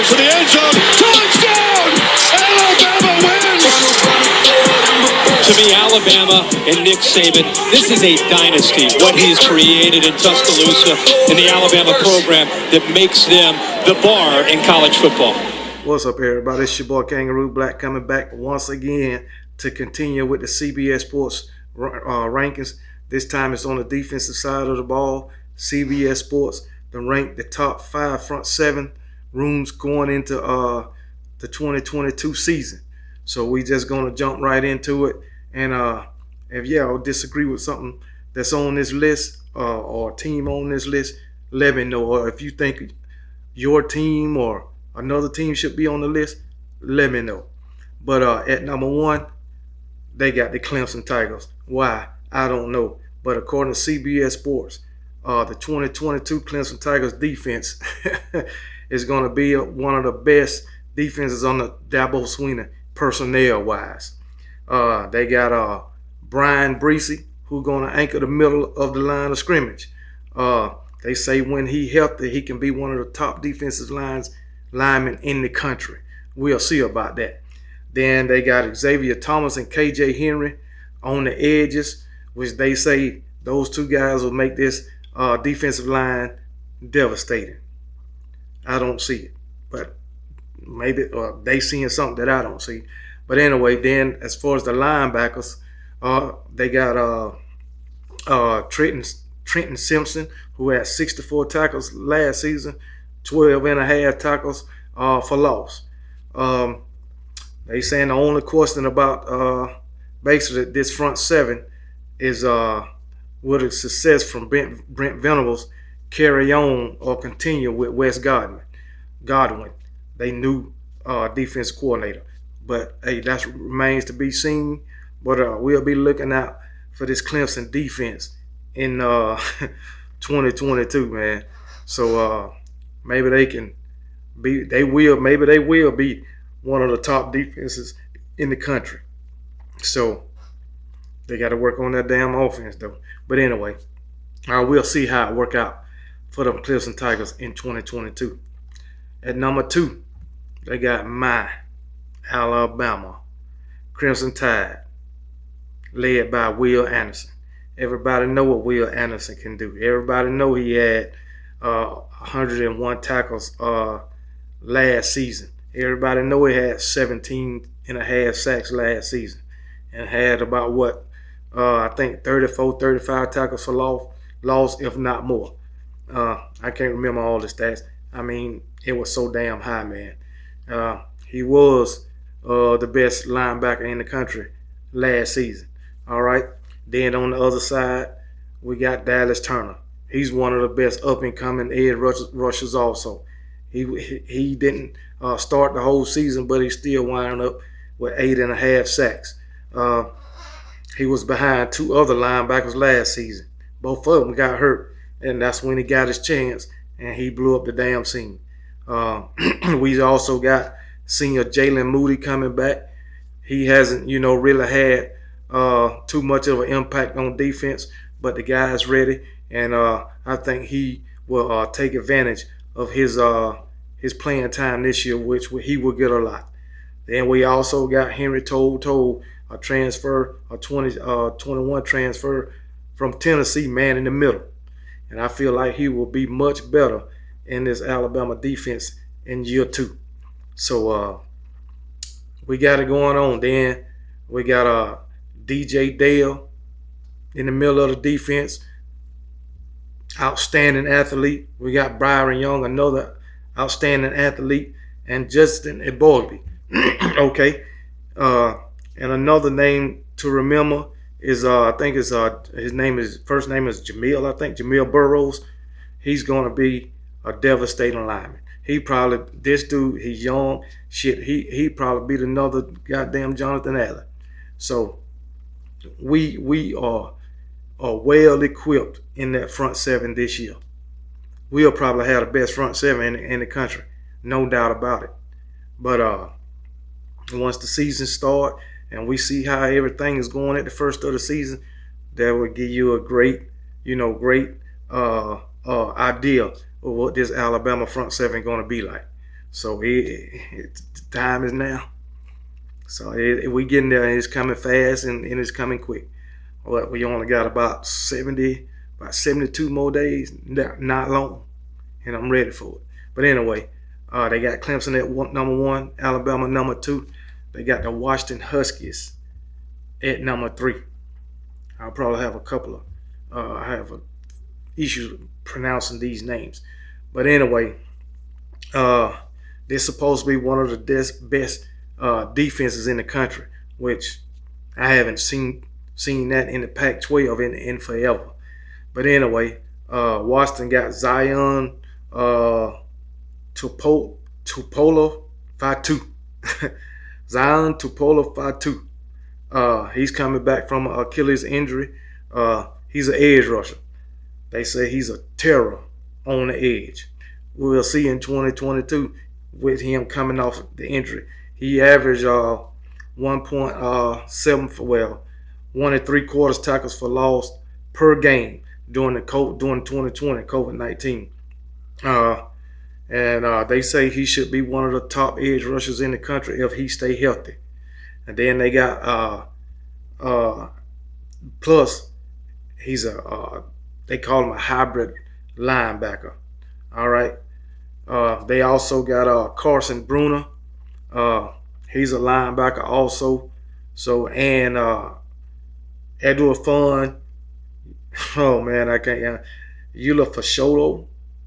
fires for the end zone. Touchdown! Alabama wins! To me, Alabama and Nick Saban, this is a dynasty, what he's created in Tuscaloosa and the Alabama program that makes them the bar in college football. What's up, everybody? It's your boy Kangaroo Black coming back once again to continue with the CBS Sports rankings. This time it's on the defensive side of the ball. CBS Sports ranked the top 5 front 7 rooms going into the 2022 season. So we just gonna jump right into it. And if y'all disagree with something that's on this list or a team on this list, let me know. Or if you think your team or another team should be on the list, let me know. But at number 1, they got the Clemson Tigers. Why? I don't know. But according to CBS Sports, the 2022 Clemson Tigers defense is going to be one of the best defenses on the Dabo Swinney personnel-wise. They got Brian Breesy, who's going to anchor the middle of the line of scrimmage. They say when he healthy, he can be one of the top defensive linemen in the country. We'll see about that. Then they got Xavier Thomas and KJ Henry on the edges, which they say those two guys will make this defensive line devastating. I don't see it, but maybe they seeing something that I don't see. But anyway, then as far as the linebackers, they got Trenton Simpson, who had 64 tackles last season, 12 and a half tackles for loss. They saying the only question about basically this front 7 is will the success from Brent Venables carry on or continue with Wes Godwin, they new defense coordinator. But hey, that remains to be seen. But we'll be looking out for this Clemson defense in 2022, man. So maybe they can be. Maybe they will be one of the top defenses in the country. So they got to work on that damn offense, though. But anyway, we'll see how it work out for the Clemson Tigers in 2022. At number 2, they got my Alabama Crimson Tide, led by Will Anderson. Everybody know what Will Anderson can do. Everybody know he had 101 tackles last season. Everybody know he had 17 and a half sacks last season and had about I think 34, 35 tackles for loss, if not more. I can't remember all the stats. I mean, it was so damn high, man. He was the best linebacker in the country last season. All right. Then on the other side, we got Dallas Turner. He's one of the best up-and-coming edge rushers also. He didn't start the whole season, but he still wound up with 8.5 sacks. He was behind 2 other linebackers last season. Both of them got hurt, and that's when he got his chance, and he blew up the damn scene. We also got senior Jalen Moody coming back. He hasn't, really had too much of an impact on defense, but the guy's ready, and I think he will take advantage of his playing time this year, which he will get a lot. Then we also got Henry Told, a 21 transfer from Tennessee, man in the middle, and I feel like he will be much better in this Alabama defense in year 2. So we got it going on. Then we got DJ Dale in the middle of the defense, outstanding athlete. We got Byron Young, another outstanding athlete, and Justin Eborgby. Okay. And another name to remember is I think his first name is Jamil. I think Jamil Burrows. He's gonna be a devastating lineman. This dude, he's young. Shit, he probably beat another goddamn Jonathan Allen. So we are well equipped in that front 7 this year. We'll probably have the best front 7 in the country, no doubt about it. But once the season starts and we see how everything is going at the first of the season, that will give you a great idea of what this Alabama front 7 is going to be like. So the time is now. So we getting there, and it's coming fast, and it's coming quick. But we only got about 72 more days, not long, and I'm ready for it. But anyway, they got Clemson at number 1, Alabama number 2. They got the Washington Huskies at number 3. I'll probably have a couple of issues pronouncing these names. But anyway, they're supposed to be one of the best defenses in the country, which I haven't seen that in the Pac-12 in forever. But anyway, Washington got Zion Tupola Fatu. Zion Tupola Fatu. He's coming back from an Achilles injury. He's an edge rusher. They say he's a terror on the edge. We'll see in 2022 with him coming off the injury. He averaged 1.7 for 1 3/4 tackles for loss per game during 2020 COVID-19. And they say he should be one of the top edge rushers in the country if he stay healthy. And then they got plus he's they call him a hybrid linebacker. All right. They also got Carson Bruner. He's a linebacker also. So and Edward Fun. Oh man, I can't. Eula Fashoto.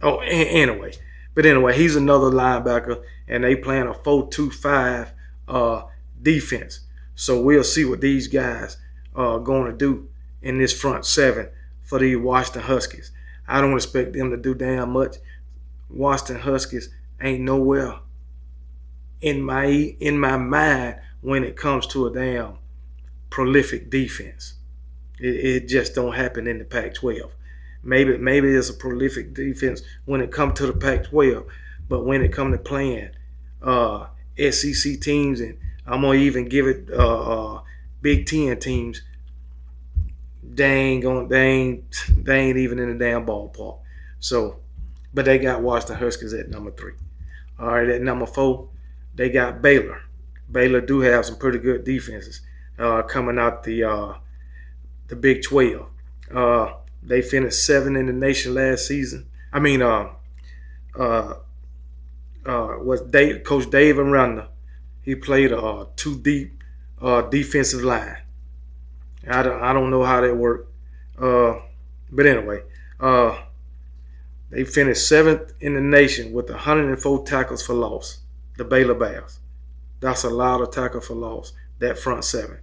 Oh, anyway. But anyway, he's another linebacker, and they playing a 4-2-5 defense. So we'll see what these guys are going to do in this front seven for the Washington Huskies. I don't expect them to do damn much. Washington Huskies ain't nowhere in my mind when it comes to a damn prolific defense. It just don't happen in the Pac-12. Maybe it's a prolific defense when it comes to the Pac-12, but when it comes to playing SEC teams, and I'm gonna even give it Big Ten teams, they ain't even in the damn ballpark. So, but they got Washington Huskies at number 3. All right, at number 4, they got Baylor. Baylor do have some pretty good defenses coming out the Big 12. They finished 7th in the nation last season. I mean, Coach Dave Aranda. He played a 2-deep defensive line. I don't know how that worked, but anyway, they finished 7th in the nation with 104 tackles for loss. The Baylor Bears. That's a lot of tackles for loss. That front 7.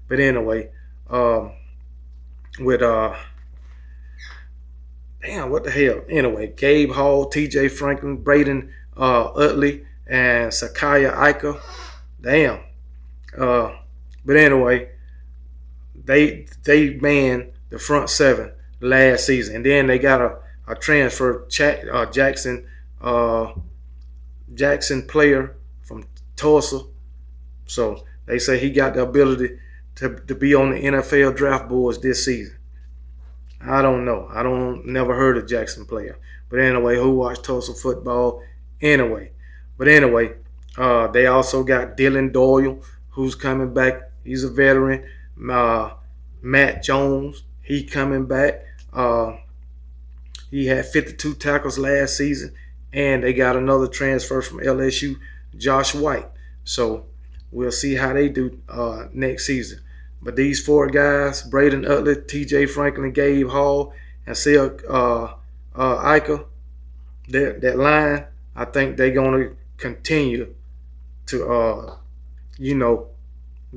But anyway, with damn, what the hell? Anyway, Gabe Hall, T.J. Franklin, Braden Utley, and Sakiah Ika. Damn. But anyway, they manned the front 7 last season, and then they got a transfer Jackson player from Tulsa. So they say he got the ability to be on the NFL draft boards this season. I don't know. Never heard of Jackson player. But anyway, who watched Tulsa football? Anyway. They also got Dylan Doyle, who's coming back. He's a veteran. Matt Jones, he coming back. He had 52 tackles last season. And they got another transfer from LSU, Josh White. So we'll see how they do next season. But these 4 guys, Braden Utley, T.J. Franklin, Gabe Hall, and Sakiah Ika, that line, I think they're going to continue to,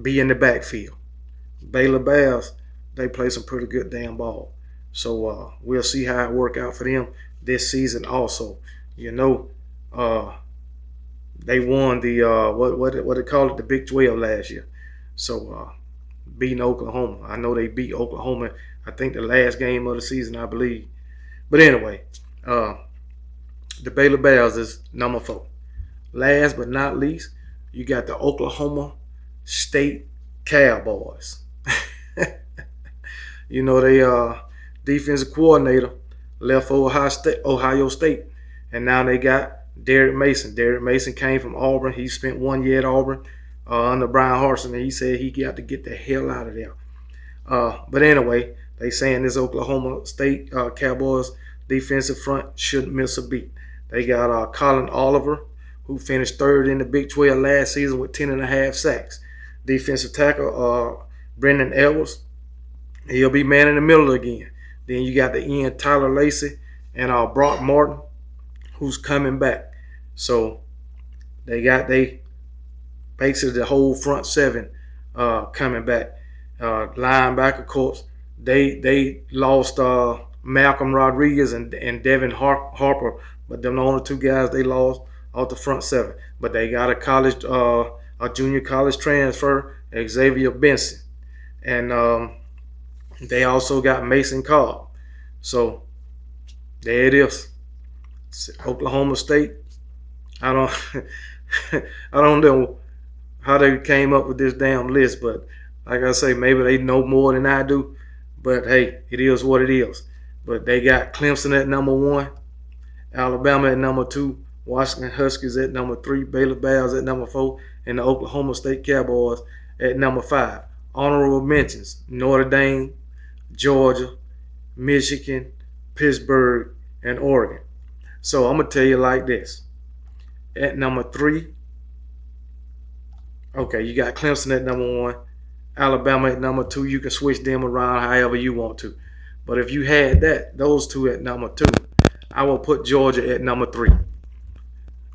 be in the backfield. Baylor Bears, they play some pretty good damn ball. So we'll see how it work out for them this season also. They won the, what they call it, the Big 12 last year. So beating Oklahoma. I know they beat Oklahoma, I think the last game of the season, I believe. But anyway, the Baylor Bears is number 4. Last but not least, you got the Oklahoma State Cowboys. They defensive coordinator left for Ohio State, and now they got Derek Mason. Derek Mason came from Auburn. He spent 1 year at Auburn under Brian Harsin, and he said he got to get the hell out of there. But anyway, they saying this Oklahoma State Cowboys defensive front shouldn't miss a beat. They got Colin Oliver, who finished third in the Big 12 last season with 10.5 sacks. Defensive tackle Brendan Edwards, he'll be man in the middle again. Then you got the end Tyler Lacey and Brock Martin, who's coming back. So they basically the whole front seven coming back. Linebacker coach, they lost Malcolm Rodriguez and Devin Harper, but them the only two guys they lost off the front seven. But they got a junior college transfer, Xavier Benson, and they also got Mason Cobb. So there it is. Oklahoma State. I don't know how they came up with this damn list, but like I say, maybe they know more than I do. But hey, it is what it is. But they got Clemson at number 1, Alabama at number 2, Washington Huskies at number 3, Baylor Bears at number 4, and the Oklahoma State Cowboys at number 5. Honorable mentions: Notre Dame, Georgia, Michigan, Pittsburgh, and Oregon. So I'm going to tell you like this. At number 3, okay, you got Clemson at number 1, Alabama at number 2. You can switch them around however you want to. But if you had those two at number 2, I will put Georgia at number 3.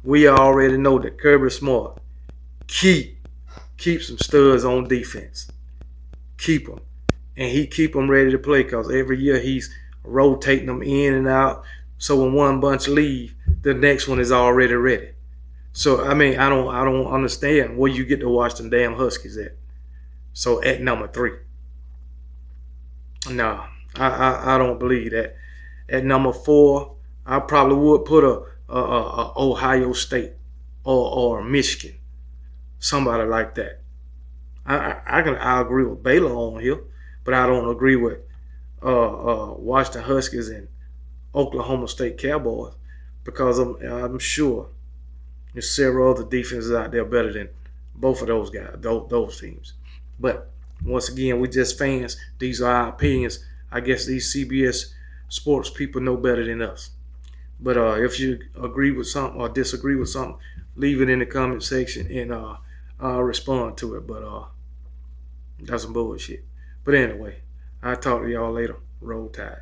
We already know that Kirby Smart keep some studs on defense. Keep them. And he keep them ready to play because every year he's rotating them in and out. So when one bunch leave, the next one is already ready. So I mean, I don't understand where you get to watch them damn Huskies at. So at number 3, no, I don't believe that. At number 4, I probably would put a Ohio State or Michigan, somebody like that. I agree with Baylor on here, but I don't agree with Washington Huskies and Oklahoma State Cowboys because I'm sure there's several other defenses out there better than both of those guys, those teams. But once again, we're just fans. These are our opinions. I guess these CBS Sports people know better than us. But if you agree with something or disagree with something, leave it in the comment section and I'll respond to it. But that's some bullshit. But anyway, I'll talk to y'all later. Roll Tide.